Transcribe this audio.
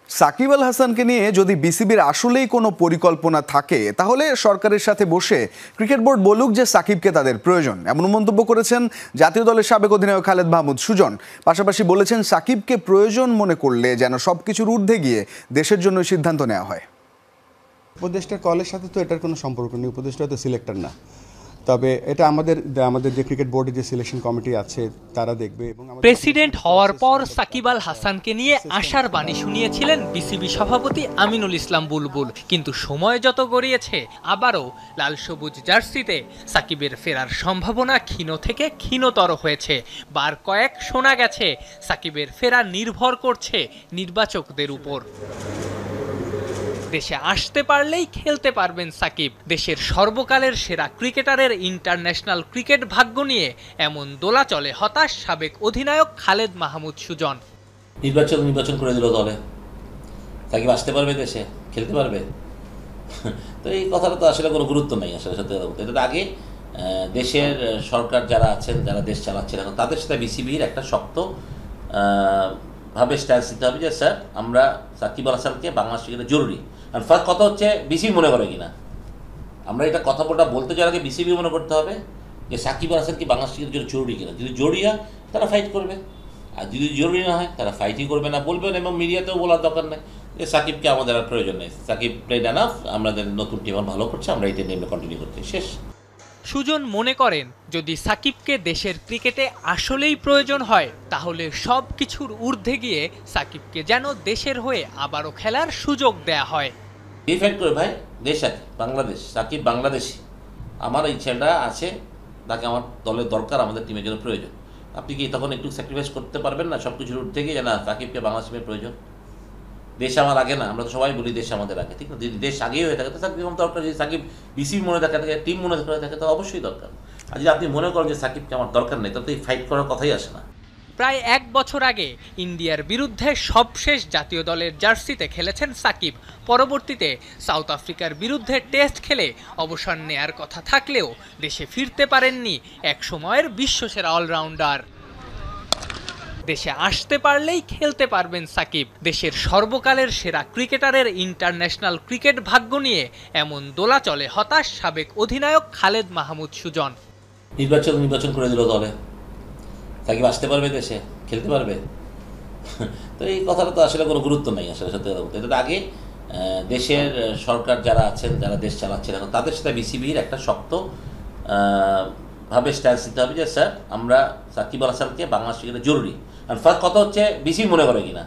সাকিব আল হাসানকে নিয়ে যদি বিসিবির আসলেই কোনো পরিকল্পনা থাকে তাহলে সরকারের সাথে বসে ক্রিকেট বোর্ড বলুক যে সাকিবকে তাদের প্রয়োজন, এমন মন্তব্য করেছেন জাতীয় দলের সাবেক অধিনায়ক খালেদ মাহমুদ সুজন। পাশাপাশি বলেছেন সাকিবকে প্রয়োজন মনে করলে যেন সবকিছুর ঊর্ধ্বে গিয়ে দেশের জন্য সিদ্ধান্ত নেওয়া হয়। উপদেষ্টার কলের সাথে তো এটার কোনো সম্পর্ক নেই, উপদেষ্টা তো সিলেক্টর না। তবে এটা আমাদের যে ক্রিকেট বোর্ডের যে সিলেকশন কমিটি আছে তারা দেখবে। এবং প্রেসিডেন্ট হওয়ার পর সাকিব আল হাসানকে নিয়ে আশার বাণী শুনিয়েছিলেন বিসিবি সভাপতি আমিনুল ইসলাম বুলবুল, কিন্তু সময় যত গড়িয়েছে আবারও লাল সবুজ জার্সিতে সাকিবের ফেরার সম্ভাবনা ক্ষীণ থেকে ক্ষীণতর হয়েছে। বার কয়েক শোনা গেছে সাকিবের ফেরা নির্ভর করছে নির্বাচকদের উপর। দেশে আসতে পারলেই খেলতে পারবেন সাকিব। দেশের সর্বকালের সেরা ক্রিকেটারের ইন্টারন্যাশনাল ক্রিকেট ভাগ্য নিয়ে এমন দোলাচলে হতাশ সাবেক অধিনায়ক খালেদ মাহমুদ সুজন। নির্বাচন করে দিল দলে, সাকিব আসতে পারবে, দেশে খেলতে পারবে। তো এই কথাটা তো আসলে কোনো গুরুত্ব নেই। আসলে সত্যি কথা বলতে এটার আগে দেশের সরকার যারা আছেন, যারা দেশ চালাচ্ছেন এখন, তাদের সাথে বিসিবির একটা শক্ত ভাবে স্ট্যান্স নিতে হবে যে স্যার আমরা সাকিব আল হাসানকে বাংলাদেশ ক্রিকেটে জরুরি। আর ফার্স্ট কথা হচ্ছে বিসিবি মনে করে কিনা, আমরা এটা কথাটা বলতে যাওয়ার আগে বিসিবি মনে করতে হবে যে সাকিব আল হাসান কি বাংলাদেশ ক্রিকেটের জন্য জরুরি কিনা। যদি জরুরি হয় তারা ফাইট করবে, আর যদি জরুরি না হয় তারা ফাইটই করবে না, বলবেন। এবং মিডিয়াতেও বলার দরকার নেই যে সাকিবকে আমাদের আর প্রয়োজন নেই, সাকিব প্লেড এনাফ, আমাদের নতুন টিম ভালো করছে, আমরা এটা নিয়ে কন্টিনিউ করছি, শেষ। সুজন মনে করেন যদি সাকিবকে দেশের ক্রিকেটে আসলেই প্রয়োজন হয় তাহলে সব কিছুর ঊর্ধ্বে গিয়ে সাকিবকে যেন দেশের হয়ে আবারও খেলার সুযোগ দেয়া হয়। ডিফেন্ড করে ভাই, দেশ আছে বাংলাদেশ, সাকিব বাংলাদেশি, আমার এই ছেলেটা আছে, তাকে আমার দলের দরকার, আমাদের টিমের জন্য প্রয়োজন। আপনি কি তখন একটু স্যাক্রিফাইস করতে পারবেন না সব কিছুর ঊর্ধ্বে গিয়ে, না সাকিবকে বাংলাদেশ টিমের প্রয়োজন, দেশ আমার আগে না? আমরা তো সবাই বলি দেশ আমাদের আগে, ঠিক না? যদি দেশ আগেই হয়ে থাকে তো সাকিব দরকার। যদি সাকিব বিসিবি মনে থাকে, টিম মনে থাকে, তো অবশ্যই দরকার। আর যদি আপনি মনে করেন যে সাকিবকে আমার দরকার নেই, তাহলে এই ফাইট করার কথাই আসে না। প্রায় এক বছর আগে ইন্ডিয়ার বিরুদ্ধে সবশেষ জাতীয় দলের জার্সিতে খেলেছেন সাকিব। পরবর্তীতে সাউথ আফ্রিকার বিরুদ্ধে টেস্ট খেলে অবসর নেয়ার কথা থাকলেও দেশে ফিরতে পারেননি এক সময়ের বিশ্বসেরা অলরাউন্ডার। দেশে আসতে পারলেই খেলতে পারবেন সাকিব। দেশের সর্বকালের সেরা ক্রিকেটারের ইন্টারন্যাশনাল ক্রিকেট ভাগ্য নিয়ে এমন দোলাচলে হতাশ সাবেক অধিনায়ক খালেদ মাহমুদ সুজন। নির্বাচন করে দিল দলে, সাকিব আসতে পারবে, দেশে খেলতে পারবে। তো এই কথাটা তো আসলে কোনো গুরুত্ব নেই। আসলে সত্যি কথা বলতে এটার আগে দেশের সরকার যারা আছেন, যারা দেশ চালাচ্ছেন এখন, তাদের সাথে বিসিবির একটা শক্ত ভাবে স্ট্যান্স নিতে হবে যে স্যার আমরা সাকিব আল হাসানকে বাংলাদেশ ক্রিকেটে জরুরি। আর ফার্স্ট কথা হচ্ছে বিসিবি মনে করে কিনা,